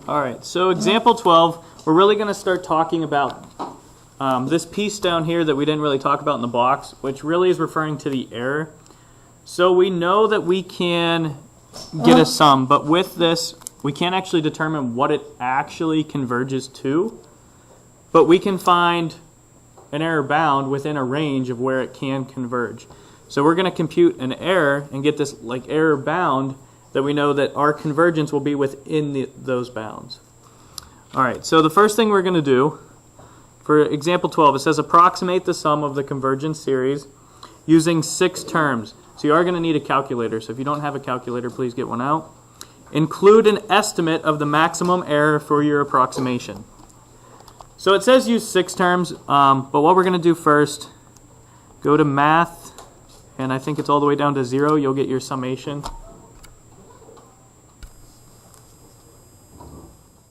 All right, so example 12, we're really going to start talking about this piece down here that we didn't really talk about in the box, which really is referring to the error. So we know that we can get a sum, but with this, we can't actually determine what it actually converges to, but we can find an error bound within a range of where it can converge. So we're going to compute an error and get this like error bound that we know that our convergence will be within those bounds. All right, so the first thing we're going to do, for example 12, it says approximate the sum of the convergence series using 6 terms. So you are going to need a calculator, so if you don't have a calculator, please get one out. Include an estimate of the maximum error for your approximation. So it says use 6 terms, but what we're going to do first, go to math, and I think it's all the way down to 0. You'll get your summation.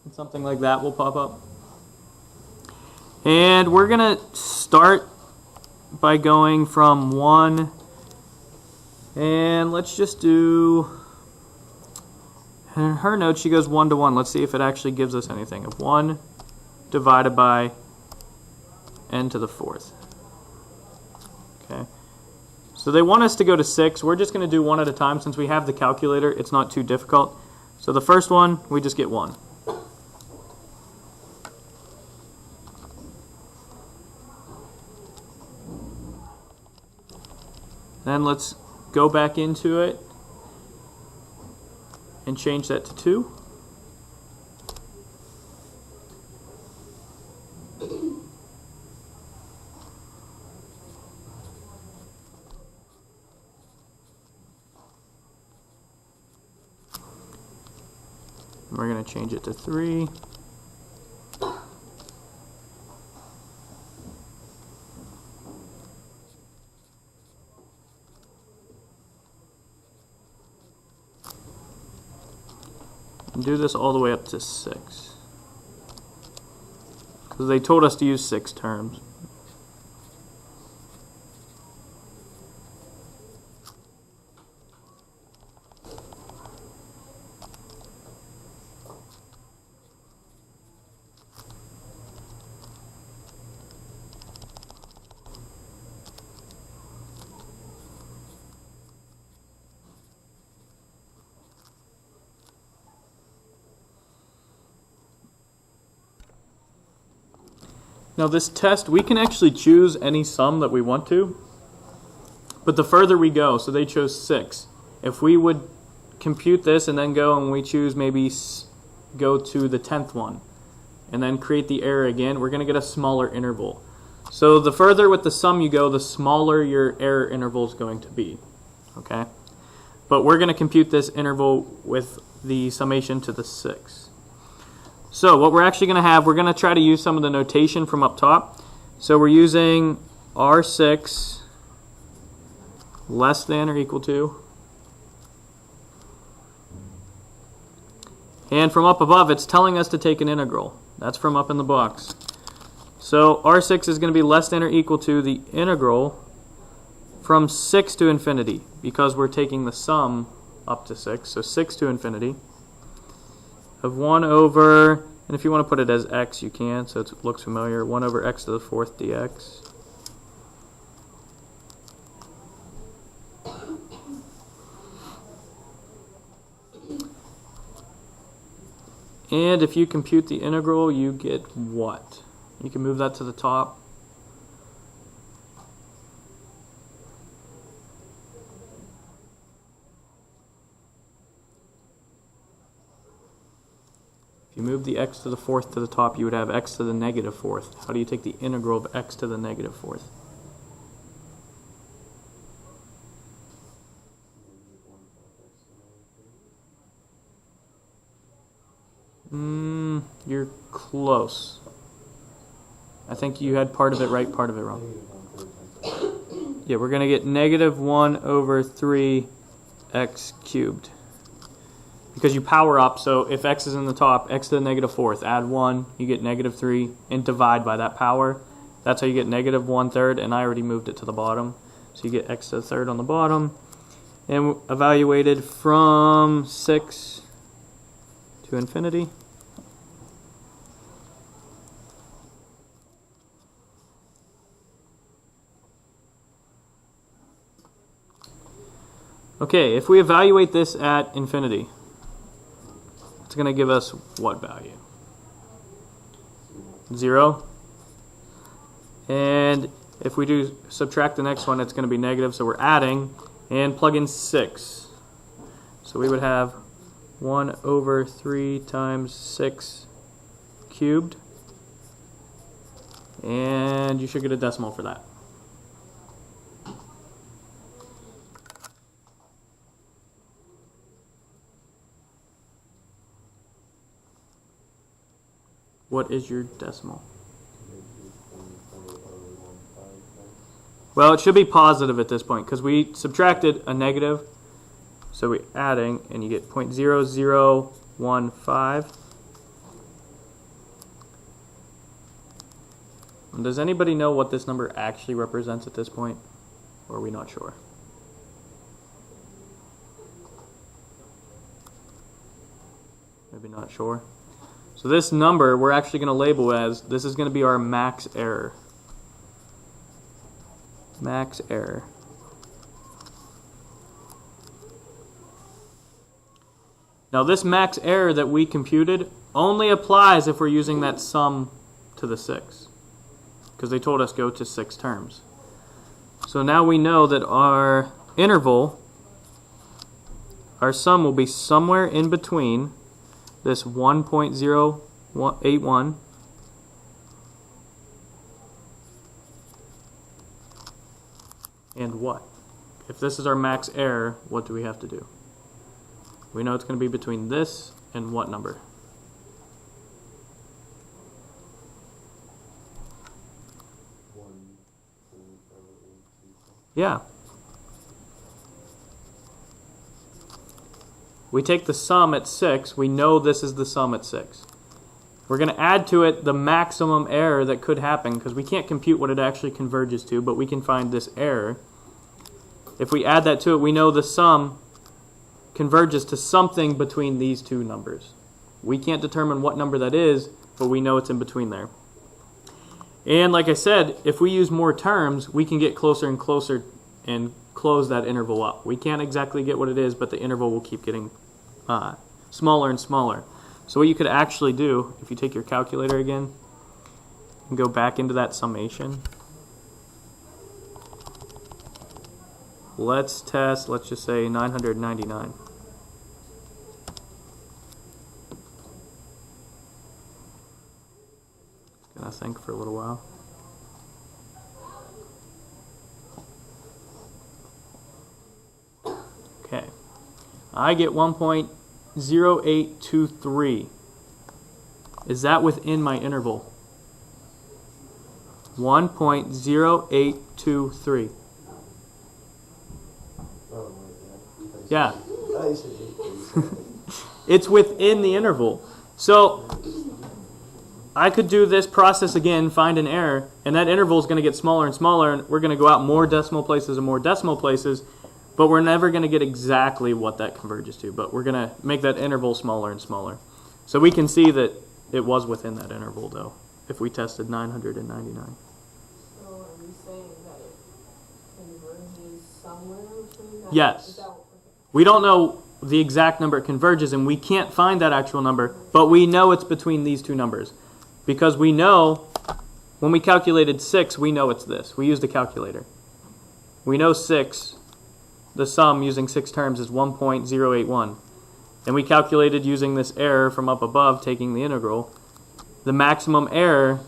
And something like that will pop up. And we're going to start by going from 1, and let's just do, in her note she goes 1 to 1. Let's see if it actually gives us anything. Of 1 divided by n to the 4th. Okay. So they want us to go to 6. We're just going to do one at a time. Since we have the calculator, it's not too difficult. So the first one, we just get 1. Then let's go back into it and change that to 2. We're going to change it to 3. And do this all the way up to 6. Because they told us to use 6 terms. Now this test, we can actually choose any sum that we want to, but the further we go, so they chose 6. If we would compute this and then go and we choose maybe go to the 10th one and then create the error again, we're going to get a smaller interval. So the further with the sum you go, the smaller your error interval is going to be. Okay? But we're going to compute this interval with the summation to the 6. So what we're actually going to have, we're going to try to use some of the notation from up top. So we're using R6 less than or equal to. And from up above, it's telling us to take an integral. That's from up in the box. So R6 is going to be less than or equal to the integral from 6 to infinity, because we're taking the sum up to 6. So 6 to infinity. Of 1 over, and if you want to put it as x, you can, so it looks familiar, 1 over x to the 4th dx. And if you compute the integral, you get what? You can move that to the top. If you move the x to the 4th to the top, you would have x to the negative 4th. How do you take the integral of x to the negative 4th? You're close. I think you had part of it right, part of it wrong. Yeah, we're going to get negative 1 over 3 x cubed. Because you power up, so if x is in the top, x to the negative 4th, add 1, you get negative 3, and divide by that power. That's how you get negative 1/3, and I already moved it to the bottom. So you get x to the 3rd on the bottom. And evaluated from 6 to infinity. Okay, if we evaluate this at infinity, it's going to give us what value? 0. And if we do subtract the next one, it's going to be negative, so we're adding, and plug in 6. So we would have 1 over 3 times 6 cubed, and you should get a decimal for that. What is your decimal? Well, it should be positive at this point because we subtracted a negative, so we're adding, and you get 0.0015. And does anybody know what this number actually represents at this point, or are we not sure? Maybe not sure. So this number we're actually going to label as, this is going to be our max error. Max error. Now this max error that we computed only applies if we're using that sum to the 6, because they told us go to 6 terms. So now we know that our interval, our sum will be somewhere in between this 1.081 and what? If this is our max error, what do we have to do? We know it's going to be between this and what number? Yeah. We take the sum at 6. We know this is the sum at 6. We're going to add to it the maximum error that could happen, because we can't compute what it actually converges to, but we can find this error. If we add that to it, we know the sum converges to something between these two numbers. We can't determine what number that is, but we know it's in between there. And like I said, if we use more terms, we can get closer and closer and close that interval up. We can't exactly get what it is, but the interval will keep getting smaller and smaller. So what you could actually do, if you take your calculator again and go back into that summation, let's test, let's just say 999. It's gonna think for a little while. Okay, I get 1.0823. Is that within my interval? 1.0823. Yeah. It's within the interval. So I could do this process again, find an error, and that interval is going to get smaller and smaller, and we're going to go out more decimal places and more decimal places, but we're never going to get exactly what that converges to, but we're going to make that interval smaller and smaller. So we can see that it was within that interval, though, if we tested 999. So are we saying that it converges somewhere between that? Yes. We don't know the exact number it converges, and we can't find that actual number, but we know it's between these two numbers. Because we know, when we calculated 6, we know it's this. We used a calculator. We know 6, the sum using 6 terms is 1.081. And we calculated using this error from up above, taking the integral. The maximum error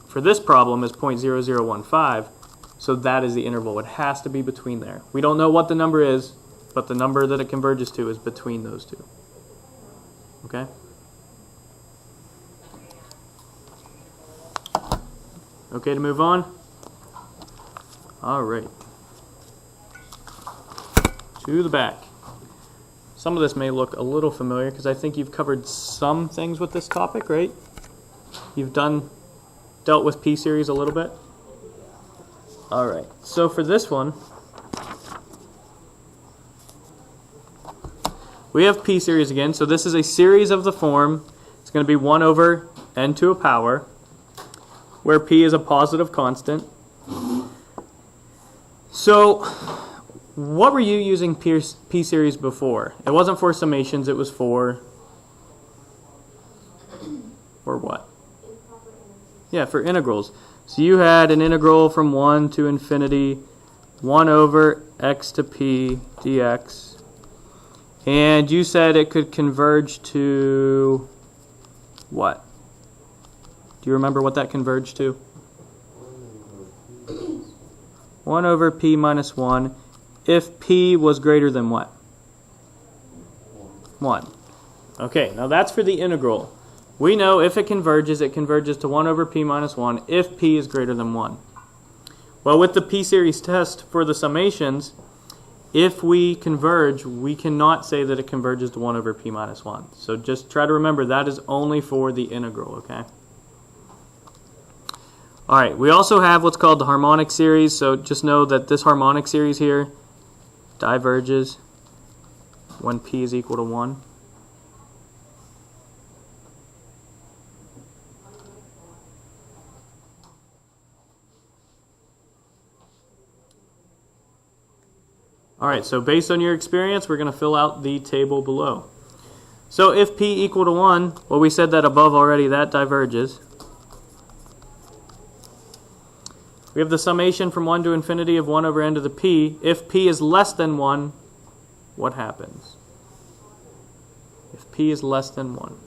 for this problem is 0.0015, so that is the interval. It has to be between there. We don't know what the number is, but the number that it converges to is between those two. Okay? Okay to move on? All right. To the back. Some of this may look a little familiar because I think you've covered some things with this topic, right? You've dealt with P-series a little bit? All right. So for this one, we have P-series again. So this is a series of the form. It's going to be 1 over n to a power, where P is a positive constant. So What were you using p-series before? It wasn't for summations, it was for what? Yeah, for integrals. So you had an integral from 1 to infinity, 1 over x to p dx. And you said it could converge to what? Do you remember what that converged to? 1 over p minus 1 if p was greater than what? 1. Okay, now that's for the integral. We know if it converges to 1 over p minus 1 if p is greater than 1. Well, with the p-series test for the summations, if we converge, we cannot say that it converges to 1 over p minus 1. So just try to remember that is only for the integral, okay? Alright, we also have what's called the harmonic series, so just know that this harmonic series here diverges when p is equal to 1. Alright, so based on your experience, we're going to fill out the table below. So if p equal to 1, well, we said that above already, that diverges. We have the summation from 1 to infinity of 1 over n to the p. If p is less than 1, what happens? If p is less than 1.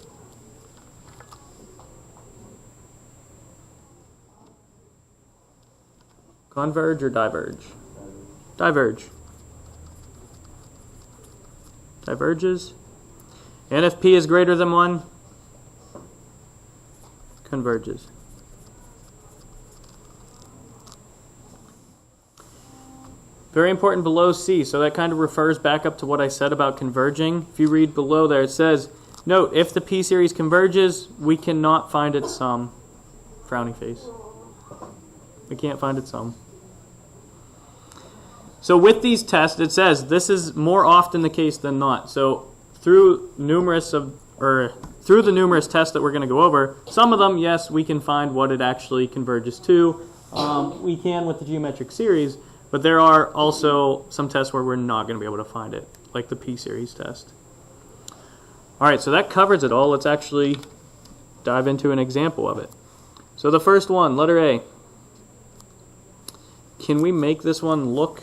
Converge or diverge? Diverge. Diverges. And if p is greater than 1, converges. Very important below C, so that kind of refers back up to what I said about converging. If you read below there, it says, note, if the p-series converges, we cannot find its sum. Frowning face. We can't find its sum. So with these tests, it says this is more often the case than not. So through the numerous tests that we're going to go over, some of them, yes, we can find what it actually converges to. We can with the geometric series, but there are also some tests where we're not going to be able to find it, like the p-series test. All right, so that covers it all. Let's actually dive into an example of it. So the first one, letter A. Can we make this one look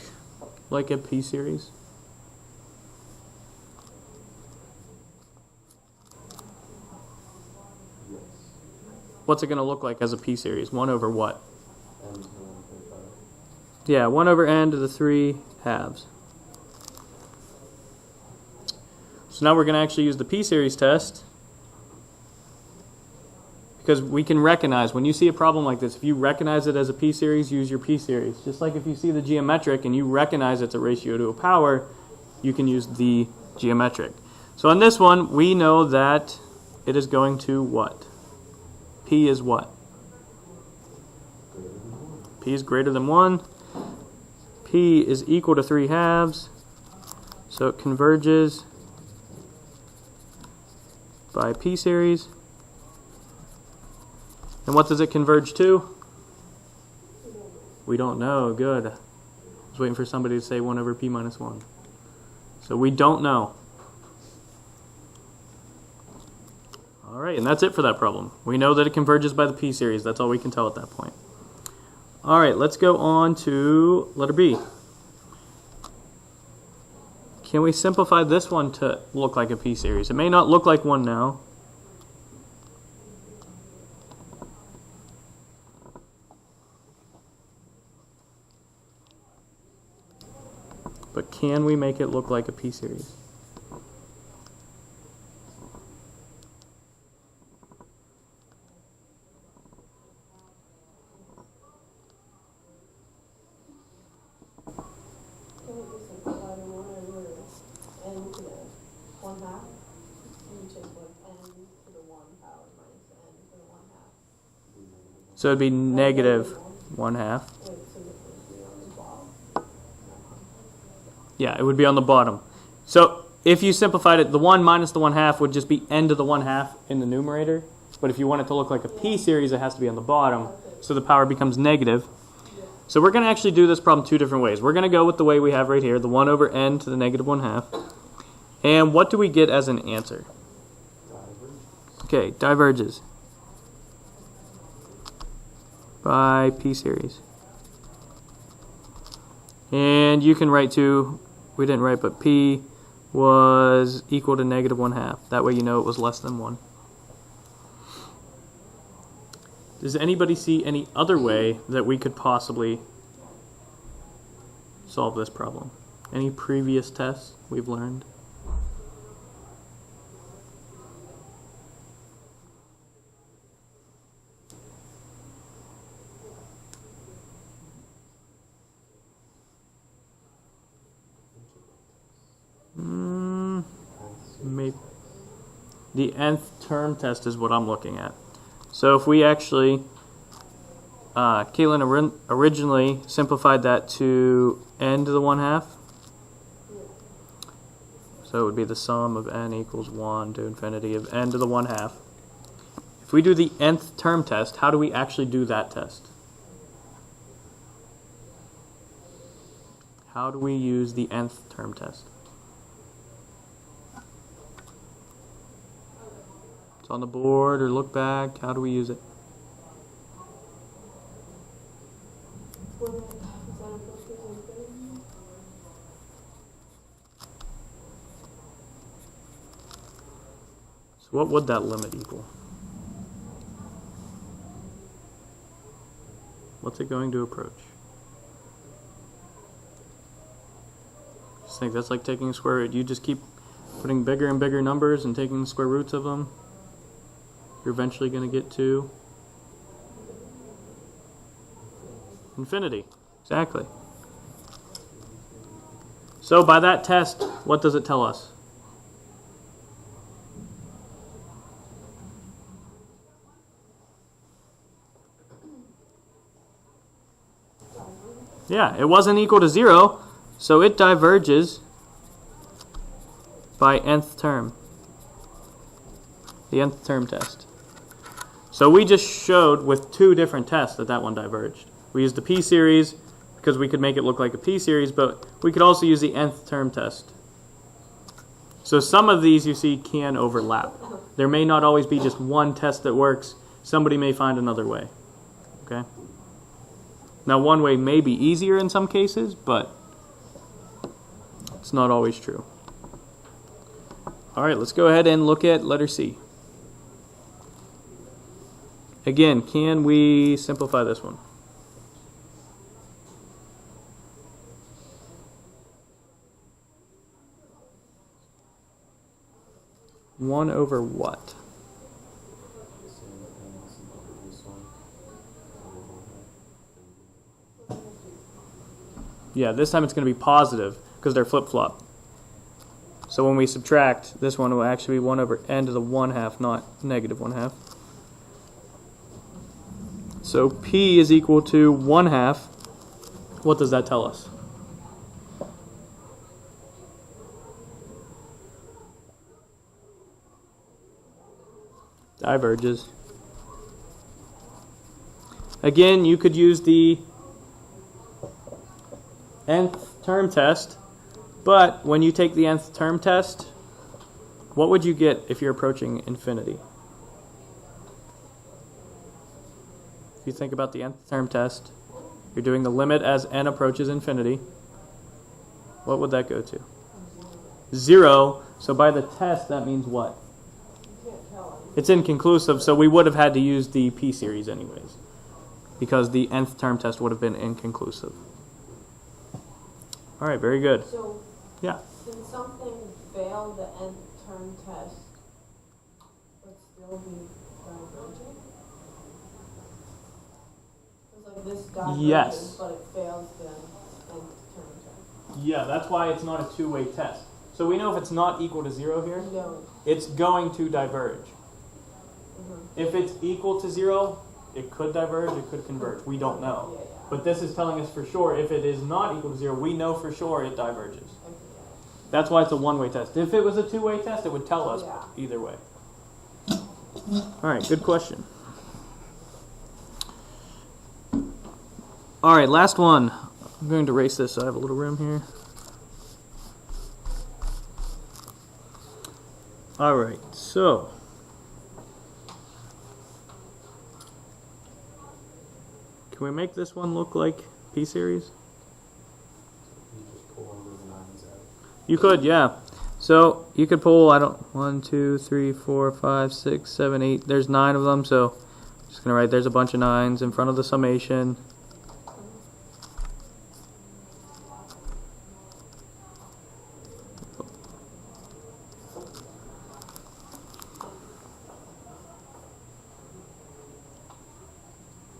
like a p-series? What's it going to look like as a p-series? 1 over what? Yeah, 1 over n to the 3 halves. So now we're going to actually use the p-series test, because we can recognize, when you see a problem like this, if you recognize it as a p-series, use your p-series. Just like if you see the geometric and you recognize it's a ratio to a power, you can use the geometric. So on this one, we know that it is going to what? P is what? P is greater than 1. P is equal to 3 halves. So it converges by p-series. And what does it converge to? We don't know. Good. I was waiting for somebody to say 1 over p minus 1. So we don't know. All right, and that's it for that problem. We know that it converges by the p-series. That's all we can tell at that point. All right, let's go on to letter B. Can we simplify this one to look like a p-series? It may not look like one now. But can we make it look like a p-series? Can we just simplify the 1 over n to the 1 half? And you take like n to the 1 power minus n to the 1 half. So it'd be negative 1 half. Wait, so this would be on the bottom. Yeah, it would be on the bottom. So if you simplified it, the 1 minus the 1 half would just be n to the 1 half in the numerator. But if you want it to look like a p-series, it has to be on the bottom. So the power becomes negative. So we're going to actually do this problem two different ways. We're going to go with the way we have right here, the 1 over n to the negative 1/2. And what do we get as an answer? Okay, diverges by p series. And you can write to, we didn't write, but p was equal to negative 1/2. That way you know it was less than 1. Does anybody see any other way that we could possibly solve this problem? Any previous tests we've learned? Maybe. The nth term test is what I'm looking at. So if we actually, Caitlin originally simplified that to n to the 1/2. So it would be the sum of n equals 1 to infinity of n to the 1/2. If we do the nth term test, how do we actually do that test? How do we use the nth term test? It's on the board, or look back. How do we use it? So what would that limit equal? What's it going to approach? Just think that's like taking a square root. You just keep putting bigger and bigger numbers and taking the square roots of them. You're eventually going to get to infinity. Exactly. So by that test, what does it tell us? Yeah, it wasn't equal to 0, so it diverges by nth term. The nth term test. So we just showed with two different tests that that one diverged. We used the p-series because we could make it look like a p-series, but we could also use the nth term test. So some of these you see can overlap. There may not always be just one test that works. Somebody may find another way. Okay? Now one way may be easier in some cases, but it's not always true. All right, let's go ahead and look at letter C. Again, can we simplify this one? One over what? Yeah, this time it's going to be positive because they're flip-flop. So when we subtract, this one will actually be 1 over n to the 1/2, not negative 1/2. So p is equal to 1/2. What does that tell us? Diverges. Again, you could use the nth term test, but when you take the nth term test, what would you get if you're approaching infinity? If you think about the nth term test, you're doing the limit as n approaches infinity. What would that go to? 0. So by the test, that means what? It's inconclusive, so we would have had to use the p-series anyways, because the nth term test would have been inconclusive. All right, very good. So, yeah. can something fail the nth term test but still be divergent? It's like this diverges, Yes. but it fails the nth term test. Yeah, that's why it's not a two-way test. So we know if it's not equal to 0 here, No. it's going to diverge. If it's equal to 0, it could diverge, it could converge. We don't know. Yeah. But this is telling us for sure, if it is not equal to 0, we know for sure it diverges. That's why it's a one-way test. If it was a two-way test, it would tell us either way. All right, good question. All right, last one. I'm going to erase this so I have a little room here. All right, so can we make this one look like P-series? You just pull all those lines out. You could, yeah. So you could pull, 1, 2, 3, 4, 5, 6, 7, 8. There's 9 of them, so I'm just going to write there's a bunch of 9s in front of the summation.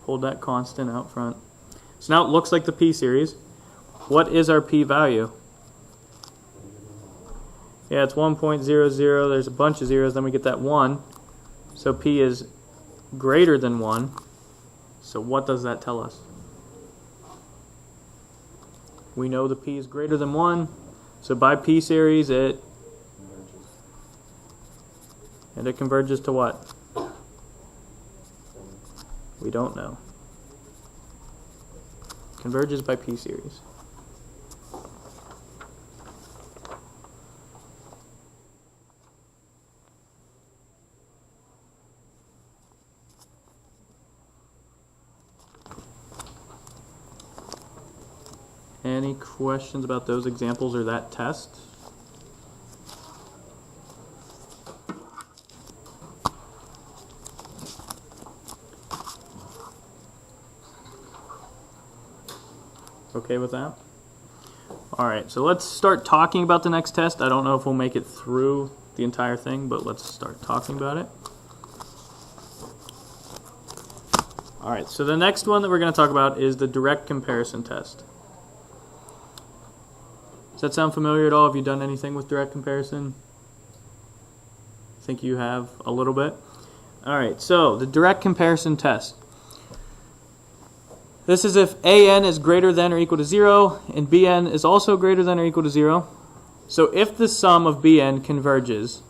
Hold that constant out front. So now it looks like the P-series. What is our P-value? Yeah, it's 1.00. There's a bunch of zeros. Then we get that 1. So P is greater than 1. So what does that tell us? We know the P is greater than 1. So by P-series, it converges to what? We don't know. Converges by P-series. Any questions about those examples or that test? Okay with that? Alright, so let's start talking about the next test. I don't know if we'll make it through the entire thing, but let's start talking about it. Alright, so the next one that we're going to talk about is the direct comparison test. Does that sound familiar at all? Have you done anything with direct comparison? I think you have a little bit. Alright, so the direct comparison test. This is if an is greater than or equal to 0 and bn is also greater than or equal to 0. So if the sum of bn converges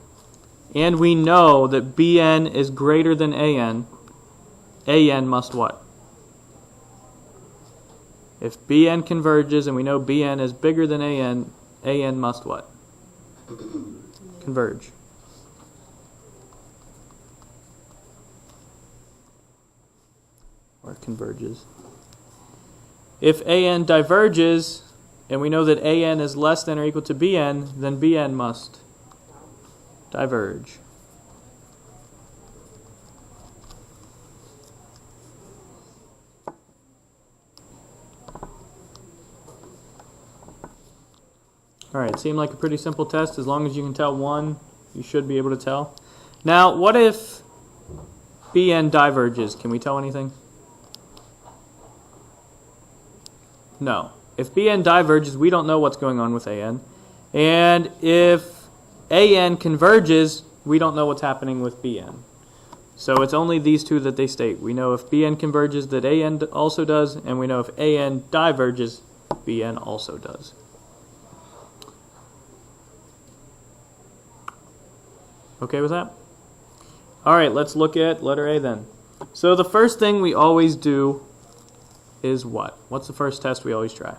and we know that bn is greater than an must what? If bn converges and we know bn is bigger than an must what? Converge. Or converges. If an diverges, and we know that an is less than or equal to bn, then bn must diverge. Alright, seemed like a pretty simple test. As long as you can tell one, you should be able to tell. Now, what if bn diverges? Can we tell anything? No. If bn diverges, we don't know what's going on with an. And if an converges, we don't know what's happening with bn. So it's only these two that they state. We know if bn converges that an also does, and we know if an diverges, bn also does. Okay with that? Alright, let's look at letter A then. So the first thing we always do is what? What's the first test we always try?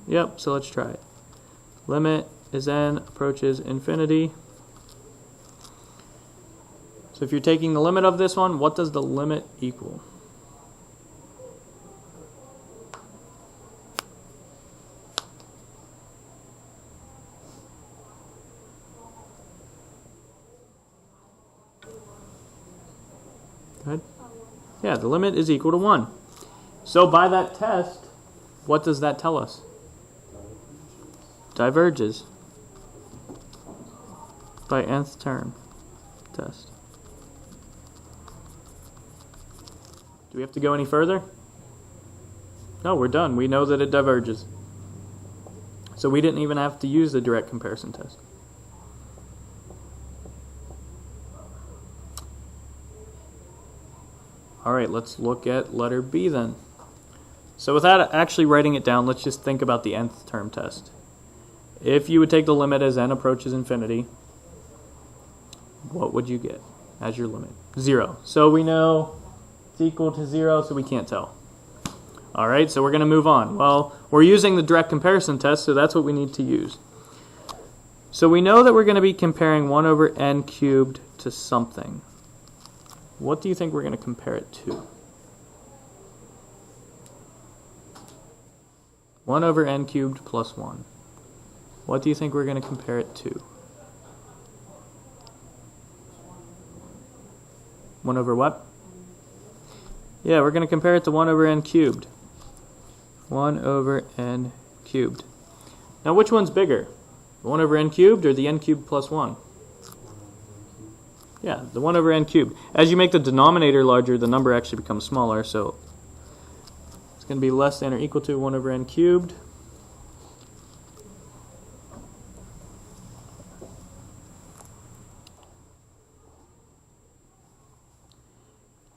Yep, so let's try it. Limit as n approaches infinity. So if you're taking the limit of this one, what does the limit equal? Go ahead. Yeah, the limit is equal to 1. So by that test, what does that tell us? Diverges. By nth term test. Do we have to go any further? No, we're done. We know that it diverges. So we didn't even have to use the direct comparison test. Alright, let's look at letter B then. So without actually writing it down, let's just think about the nth term test. If you would take the limit as n approaches infinity, what would you get as your limit? 0. So we know It's equal to 0, so we can't tell. All right, so we're going to move on. Well, we're using the direct comparison test, so that's what we need to use. So we know that we're going to be comparing 1 over n cubed to something. What do you think we're going to compare it to? 1 over n cubed plus 1. What do you think we're going to compare it to? 1 over what? Yeah, we're going to compare it to 1 over n cubed. 1 over n cubed. Now which one's bigger? 1 over n cubed or the n cubed plus 1? Yeah, the 1 over n cubed. As you make the denominator larger, the number actually becomes smaller, so it's going to be less than or equal to 1 over n cubed.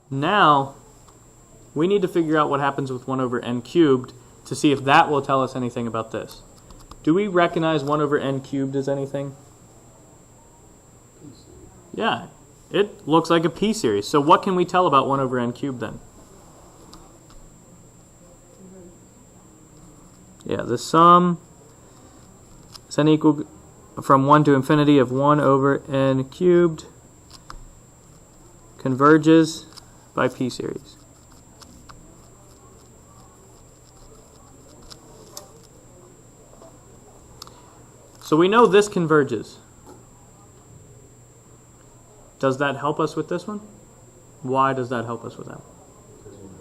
Now, we need to figure out what happens with 1 over n cubed to see if that will tell us anything about this. Do we recognize 1 over n cubed as anything? Yeah, it looks like a p-series. So what can we tell about 1 over n cubed then? Yeah, the sum is n equal from 1 to infinity of 1 over n cubed converges by p-series. So we know this converges. Does that help us with this one? Why does that help us with that one? Because you know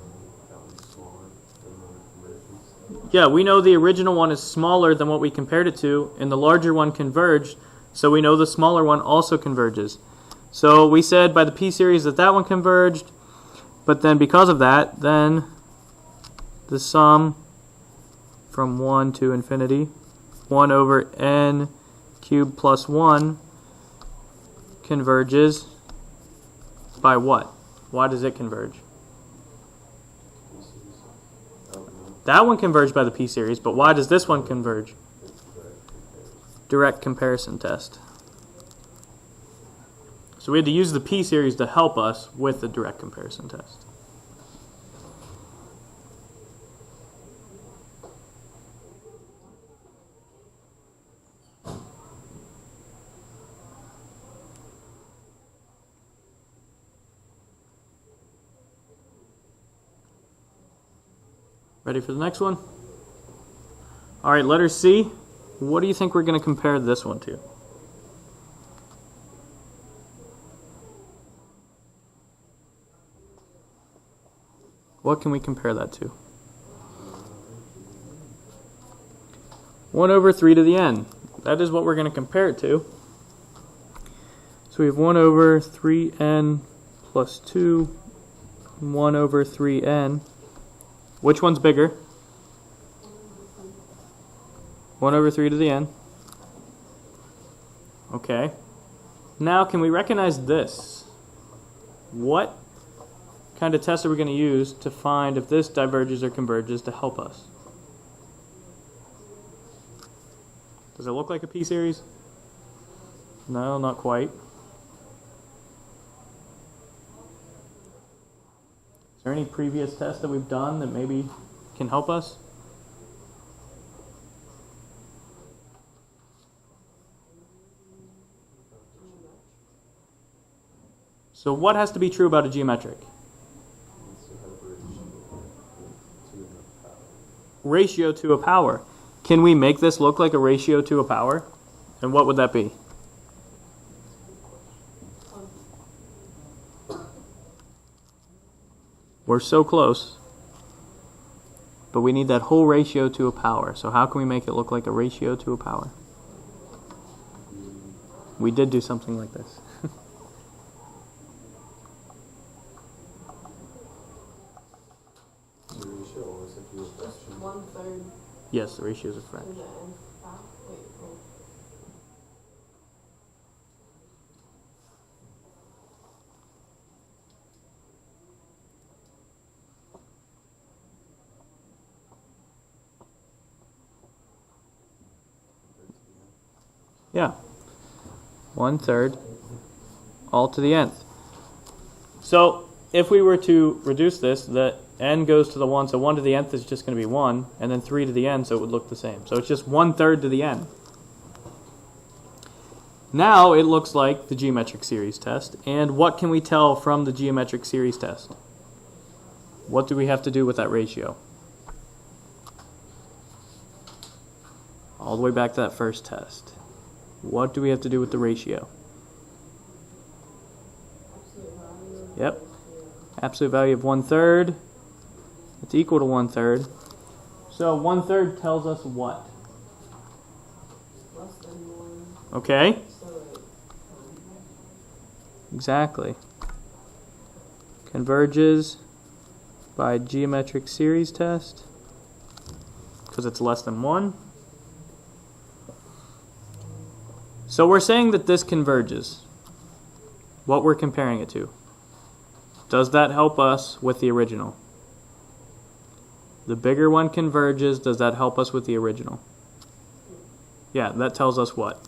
that one's smaller than the other conversions. Yeah, we know the original one is smaller than what we compared it to, and the larger one converged, so we know the smaller one also converges. So we said by the p-series that that one converged, but then because of that, then the sum from 1 to infinity, 1 over n cubed plus 1, converges by what? Why does it converge? That one converged by the p-series, but why does this one converge? Direct comparison test. So we had to use the p-series to help us with the direct comparison test. Ready for the next one? All right, letter C. What do you think we're going to compare this one to? What can we compare that to? 1 over 3 to the n. That is what we're going to compare it to. So we have 1 over 3n plus 2, 1 over 3n. Which one's bigger? 1 over 3 to the n. Okay. Now, can we recognize this? What kind of test are we going to use to find if this diverges or converges to help us? Does it look like a p-series? No, not quite. Is there any previous tests that we've done that maybe can help us? So what has to be true about a geometric? Ratio to a power. Can we make this look like a ratio to a power? And what would that be? We're so close. But we need that whole ratio to a power. So how can we make it look like a ratio to a power? We did do something like this. The ratio always have to be a fraction. 1/3 Yes, the ratio is a to fraction. the nth power. Wait, oh. Yeah. 1/3 all to the nth. So if we were to reduce this, the n goes to the 1, so 1 to the nth is just going to be 1, and then 3 to the n, so it would look the same. So it's just 1/3 to the n. Now it looks like the geometric series test, and what can we tell from the geometric series test? What do we have to do with that ratio? All the way back to that first test. What do we have to do with the ratio? Yep. Absolute value of 1/3. It's equal to 1/3. So 1/3 tells us what? Less than one, Okay. so Exactly. Converges by geometric series test because it's less than 1. So we're saying that this converges. What we're comparing it to. Does that help us with the original? The bigger one converges. Does that help us with the original? Yeah, that tells us what?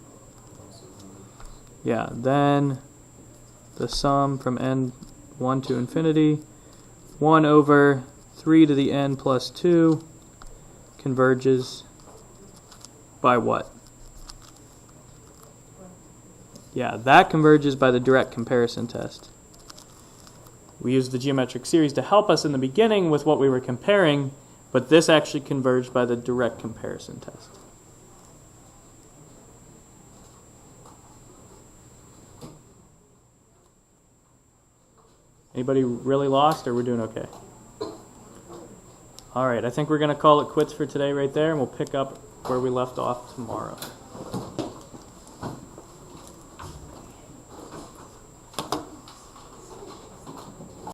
Yeah, then the sum from n1 to infinity, 1 over 3 to the n plus 2 converges by what? Yeah, that converges by the direct comparison test. We used the geometric series to help us in the beginning with what we were comparing, but this actually converged by the direct comparison test. Anybody really lost, or we're doing okay? All right, I think we're going to call it quits for today right there, and we'll pick up where we left off tomorrow.